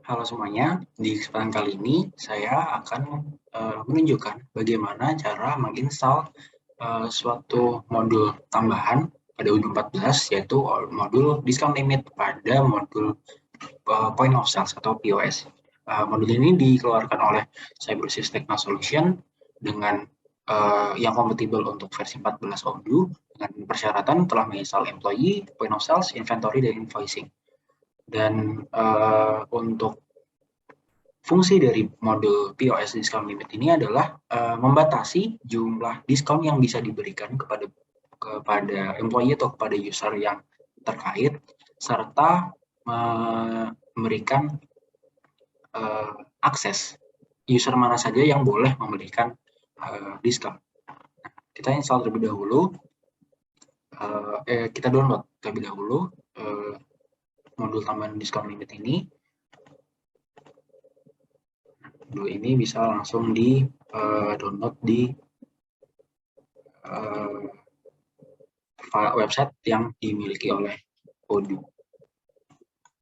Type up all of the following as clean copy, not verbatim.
Halo semuanya, di kesempatan kali ini saya akan menunjukkan bagaimana cara menginstal suatu modul tambahan pada Ubuntu 14, yaitu modul discount limit pada modul point of sales atau POS. Modul ini dikeluarkan oleh Cybersys Techno Solution dengan yang kompatibel untuk versi 14 Odoo dengan persyaratan telah menginstal employee, point of sales, inventory, dan invoicing. Dan untuk fungsi dari modul POS discount limit ini adalah membatasi jumlah diskon yang bisa diberikan kepada employee atau kepada user yang terkait, serta memberikan akses user mana saja yang boleh memberikan diskon. Kita install terlebih dahulu, kita download terlebih dahulu modul tambahan discount limit ini. Modul ini bisa langsung di download di website yang dimiliki oleh Odoo.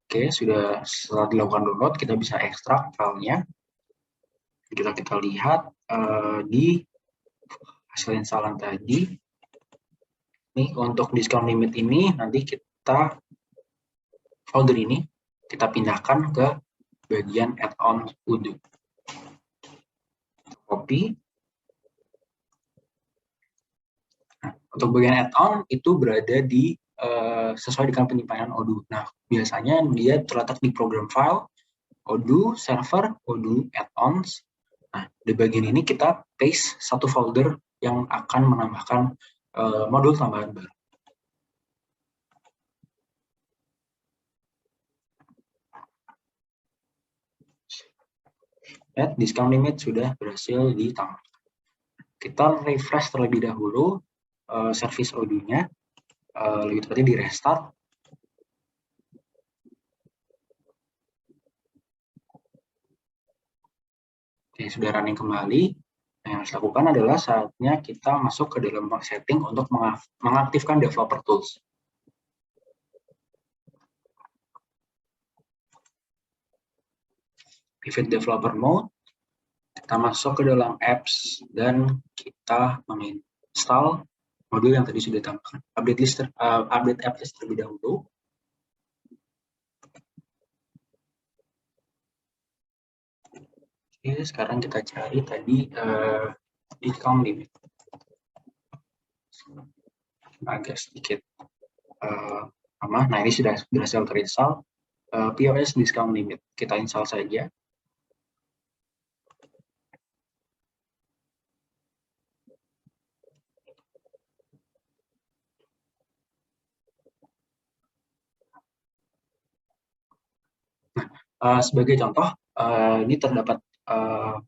Oke, setelah dilakukan download, kita bisa ekstrak filenya. Kita lihat di hasil instalan tadi. Nih, untuk discount limit ini, nanti kita folder ini kita pindahkan ke bagian add-on Odoo. Copy. Nah, untuk bagian add-on itu berada di sesuai dengan penyimpanan Odoo. Nah, biasanya dia terletak di program file, Odoo server, Odoo add-ons. Nah, di bagian ini kita paste satu folder yang akan menambahkan modul tambahan baru. Lihat, discount limit sudah berhasil ditambahkan. Kita refresh terlebih dahulu service Odoo-nya, lebih tepatnya di restart. Oke, sudah running kembali. Nah, yang harus dilakukan adalah saatnya kita masuk ke dalam setting untuk mengaktifkan developer tools. Pivot developer mode, kita masuk ke dalam apps dan kita menginstal modul yang tadi sudah ditambahkan. Update app list terlebih dahulu. Oke, sekarang kita cari tadi discount limit. Agak sedikit lama. Nah, ini sudah berhasil terinstall. POS discount limit. Kita install saja. Nah, sebagai contoh, ini terdapat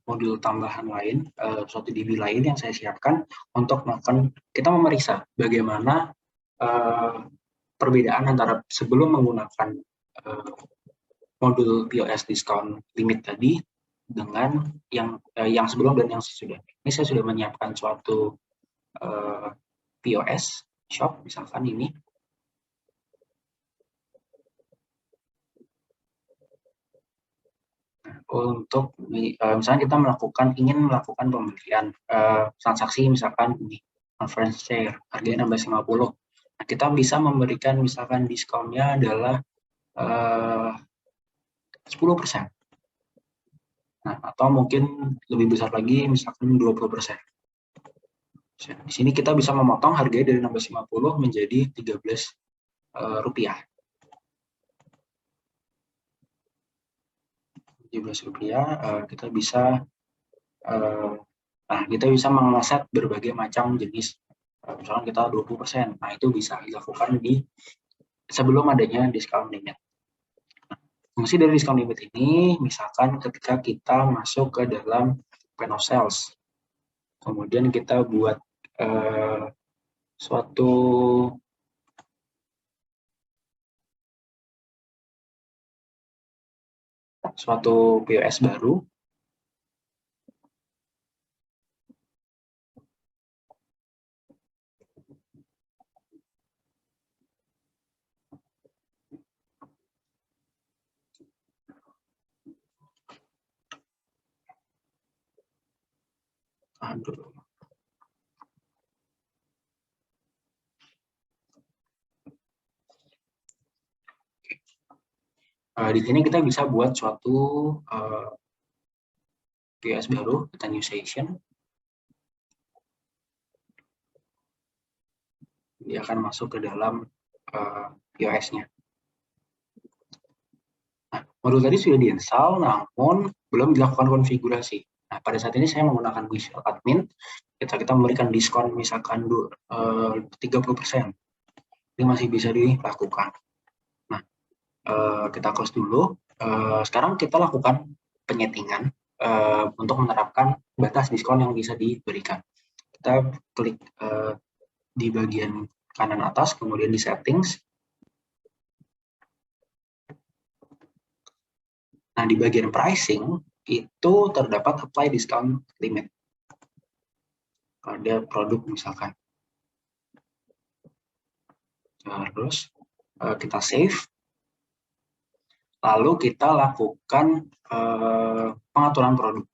modul tambahan lain, suatu DB lain yang saya siapkan untuk melakukan, kita memeriksa bagaimana perbedaan antara sebelum menggunakan modul POS discount limit tadi dengan yang sebelum dan yang sesudah. Ini saya sudah menyiapkan suatu POS shop, misalkan ini. Untuk misalnya kita ingin melakukan pembelian transaksi, misalkan ini conference share harganya 16.50. Nah, kita bisa memberikan misalkan diskonnya adalah 10%. Nah, atau mungkin lebih besar lagi misalkan 20%. Di sini kita bisa memotong harganya dari 16.50 menjadi 13 rupiah. Rp17, kita bisa kita bisa mengeset berbagai macam jenis. Misalkan kita 20%. Nah, itu bisa dilakukan sebelum adanya discount limit. Fungsi dari discount limit ini, misalkan ketika kita masuk ke dalam point of sales, kemudian kita buat suatu POS baru. dulu. Di sini kita bisa buat suatu POS baru, kita new session. Dia akan masuk ke dalam POS-nya. Nah, modul tadi sudah diinstal, namun belum dilakukan konfigurasi. Nah, pada saat ini saya menggunakan Visual Admin. Kita memberikan diskon misalkan 30%. Ini masih bisa dilakukan. Nah, kita close dulu. Sekarang kita lakukan penyetingan untuk menerapkan batas diskon yang bisa diberikan. Kita klik di bagian kanan atas, kemudian di settings. Nah, di bagian pricing itu terdapat apply discount limit pada produk misalkan. Terus kita save. Lalu kita lakukan pengaturan produk.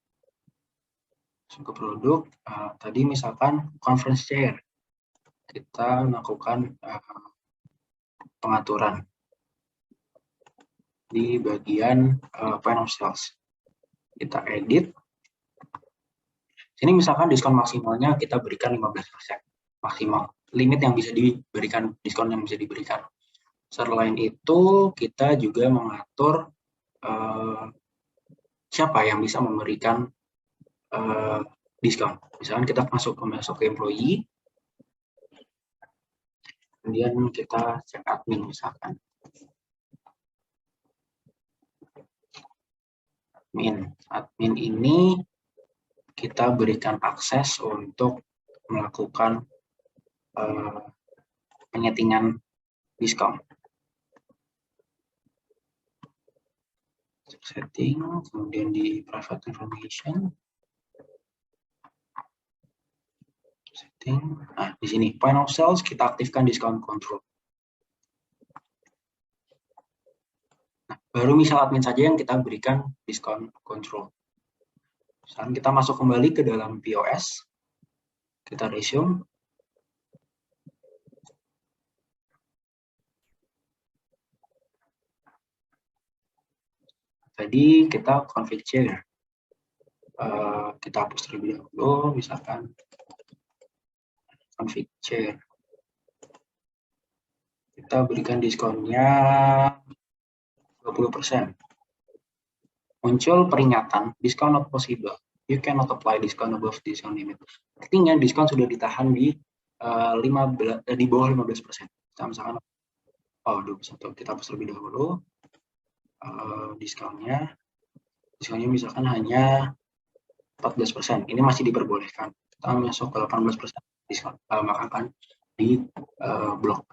Ke produk, tadi misalkan conference chair. Kita melakukan pengaturan di bagian point of sales. Kita edit. Sini misalkan diskon maksimalnya kita berikan 15% maksimal. Limit yang bisa diberikan, diskon yang bisa diberikan. Selain itu, kita juga mengatur siapa yang bisa memberikan diskon. Misalkan kita masuk ke employee, kemudian kita cek admin misalkan. Admin ini kita berikan akses untuk melakukan penyetingan diskon. Setting, kemudian di private information. Setting. Nah, di sini point of sales kita aktifkan discount control. Nah, baru misal admin saja yang kita berikan discount control. Sekarang kita masuk kembali ke dalam POS. Kita resume. Tadi kita config chair. Kita hapus terlebih dahulu, misalkan config chair. Kita berikan diskonnya 20%. Muncul peringatan, discount not possible. You cannot apply discount above discount limit. Artinya diskon sudah ditahan di bawah 15%. Kita misalkan 21. Kita hapus terlebih dahulu. Diskonnya misalkan hanya 14%. Ini masih diperbolehkan. Kita masuk ke 18% diskon, maka akan di blok.